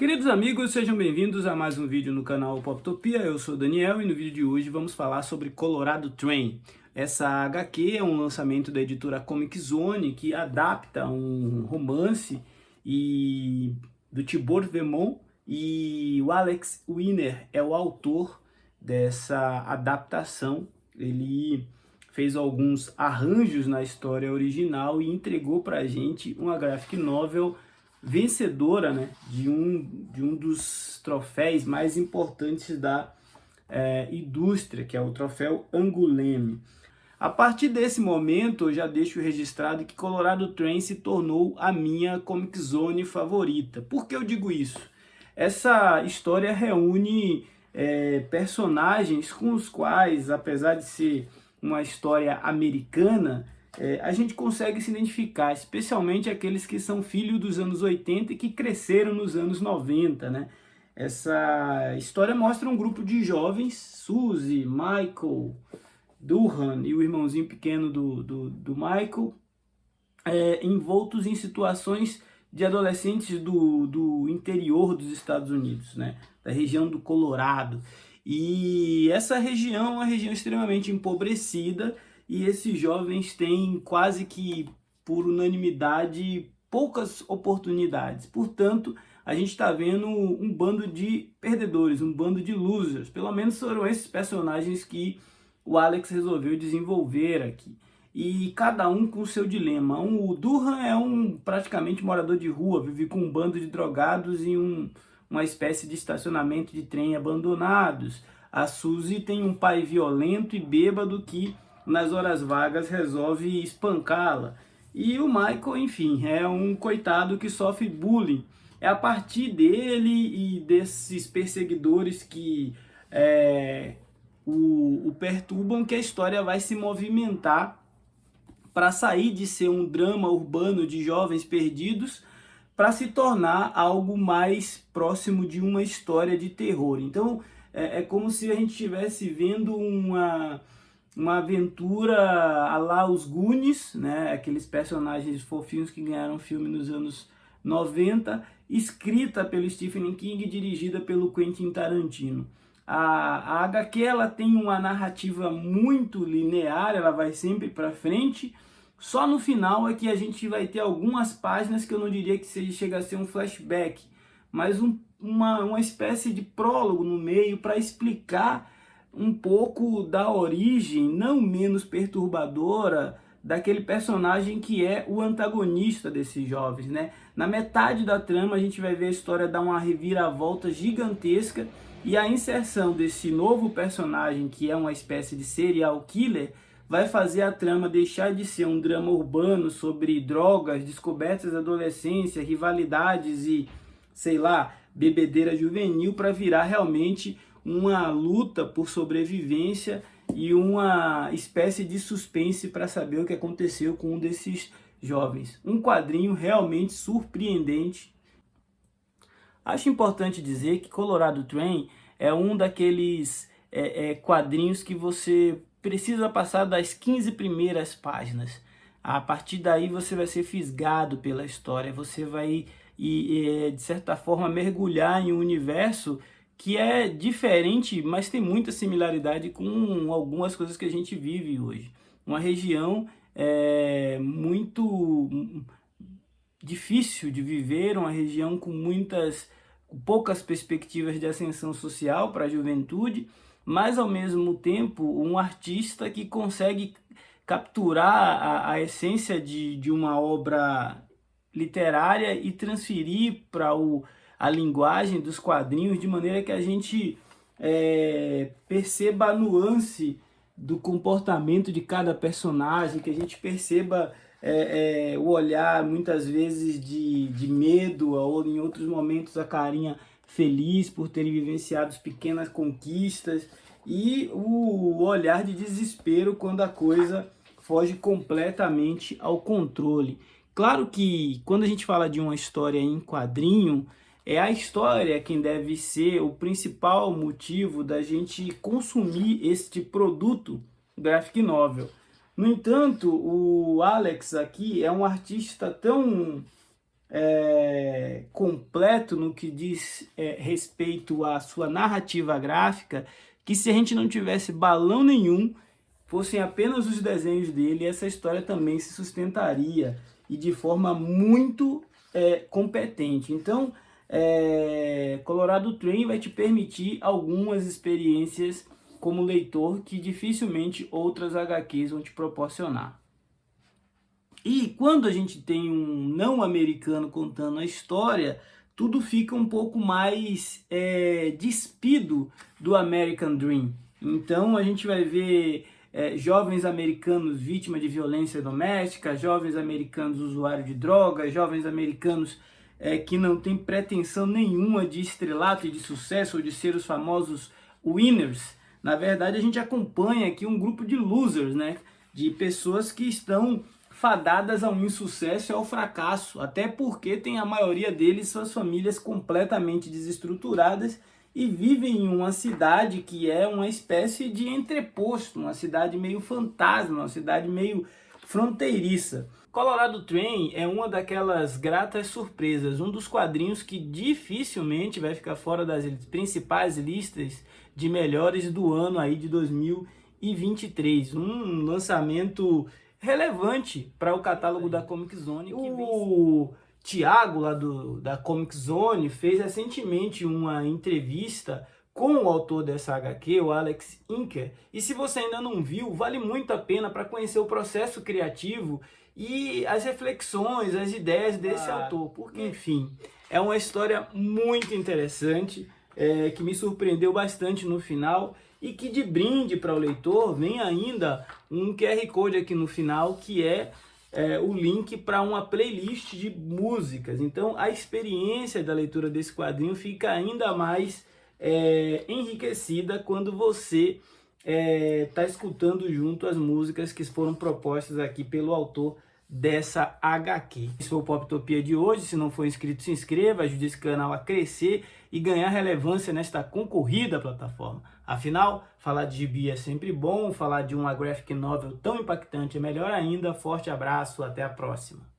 Queridos amigos, sejam bem-vindos a mais um vídeo no canal Poptopia. Eu sou o Daniel e no vídeo de hoje vamos falar sobre Colorado Train. Essa HQ é um lançamento da editora Comic Zone que adapta um romance do Thibaut Vermont, e o Alex Winter é o autor dessa adaptação. Ele fez alguns arranjos na história original e entregou para a gente uma graphic novel vencedora, né, de um dos troféus mais importantes da indústria, que é o troféu Angoulême. A partir desse momento, eu já deixo registrado que Colorado Train se tornou a minha Comic Zone favorita. Por que eu digo isso? Essa história reúne personagens com os quais, apesar de ser uma história americana, a gente consegue se identificar, especialmente aqueles que são filhos dos anos 80 e que cresceram nos anos 90, né? Essa história mostra um grupo de jovens, Suzy, Michael, Durhan e o irmãozinho pequeno do Michael, envoltos em situações de adolescentes do interior dos Estados Unidos, né? Da região do Colorado. E essa região é uma região extremamente empobrecida, e esses jovens têm quase que por unanimidade poucas oportunidades. Portanto, a gente está vendo um bando de perdedores, um bando de losers. Pelo menos foram esses personagens que o Alex resolveu desenvolver aqui. E cada um com o seu dilema. O Durhan é praticamente morador de rua, vive com um bando de drogados e uma espécie de estacionamento de trem abandonados. A Suzy tem um pai violento e bêbado que nas horas vagas resolve espancá-la. E o Michael, enfim, é um coitado que sofre bullying. É a partir dele e desses perseguidores que o perturbam que a história vai se movimentar para sair de ser um drama urbano de jovens perdidos para se tornar algo mais próximo de uma história de terror. Então é como se a gente estivesse vendo uma aventura à la os Goonies, né? Aqueles personagens fofinhos que ganharam filme nos anos 90, escrita pelo Stephen King e dirigida pelo Quentin Tarantino. A HQ ela tem uma narrativa muito linear, ela vai sempre para frente. Só no final é que a gente vai ter algumas páginas que eu não diria que chega a ser um flashback, mas uma espécie de prólogo no meio para explicar um pouco da origem, não menos perturbadora, daquele personagem que é o antagonista desses jovens, né? Na metade da trama a gente vai ver a história dar uma reviravolta gigantesca, e a inserção desse novo personagem, que é uma espécie de serial killer, vai fazer a trama deixar de ser um drama urbano sobre drogas, descobertas da adolescência, rivalidades e, sei lá, bebedeira juvenil, para virar realmente uma luta por sobrevivência e uma espécie de suspense para saber o que aconteceu com um desses jovens. Um quadrinho realmente surpreendente. Acho importante dizer que Colorado Train é um daqueles quadrinhos que você precisa passar das 15 primeiras páginas. A partir daí você vai ser fisgado pela história, você vai, de certa forma, mergulhar em um universo que é diferente, mas tem muita similaridade com algumas coisas que a gente vive hoje. Uma região muito difícil de viver, uma região com poucas perspectivas de ascensão social para a juventude, mas ao mesmo tempo um artista que consegue capturar a essência de uma obra literária e transferir para a linguagem dos quadrinhos de maneira que a gente perceba a nuance do comportamento de cada personagem, que a gente perceba o olhar muitas vezes de medo, ou em outros momentos a carinha feliz por terem vivenciado pequenas conquistas, e o olhar de desespero quando a coisa foge completamente ao controle. Claro que quando a gente fala de uma história em quadrinho, é a história quem deve ser o principal motivo da gente consumir este produto graphic novel. No entanto, o Alex aqui é um artista tão completo no que diz respeito à sua narrativa gráfica, que se a gente não tivesse balão nenhum, fossem apenas os desenhos dele, essa história também se sustentaria e de forma muito competente. Então, Colorado Train vai te permitir algumas experiências como leitor que dificilmente outras HQs vão te proporcionar. E quando a gente tem um não americano contando a história, tudo fica um pouco mais despido do American Dream. Então a gente vai ver jovens americanos vítimas de violência doméstica, jovens americanos usuários de drogas, jovens americanos que não têm pretensão nenhuma de estrelato e de sucesso ou de ser os famosos winners. Na verdade, a gente acompanha aqui um grupo de losers, né? De pessoas que estão fadadas ao insucesso e ao fracasso, até porque tem a maioria deles suas famílias completamente desestruturadas e vivem em uma cidade que é uma espécie de entreposto, uma cidade meio fantasma, uma cidade meio fronteiriça. Colorado Train é uma daquelas gratas surpresas, um dos quadrinhos que dificilmente vai ficar fora das principais listas de melhores do ano aí de 2023. Um lançamento relevante para o catálogo da Comic Zone. O Thiago, lá da Comic Zone, fez recentemente uma entrevista com o autor dessa HQ, o Alex Inker, e se você ainda não viu, vale muito a pena para conhecer o processo criativo e as reflexões, as ideias desse autor, porque, enfim, é uma história muito interessante, que me surpreendeu bastante no final, e que de brinde para o leitor vem ainda um QR Code aqui no final, que é o link para uma playlist de músicas. Então a experiência da leitura desse quadrinho fica ainda mais enriquecida quando você está escutando junto as músicas que foram propostas aqui pelo autor dessa HQ. Esse foi o Poptopia de hoje. Se não for inscrito, se inscreva, ajude esse canal a crescer e ganhar relevância nesta concorrida plataforma. Afinal, falar de gibi é sempre bom, falar de uma graphic novel tão impactante é melhor ainda. Forte abraço, até a próxima.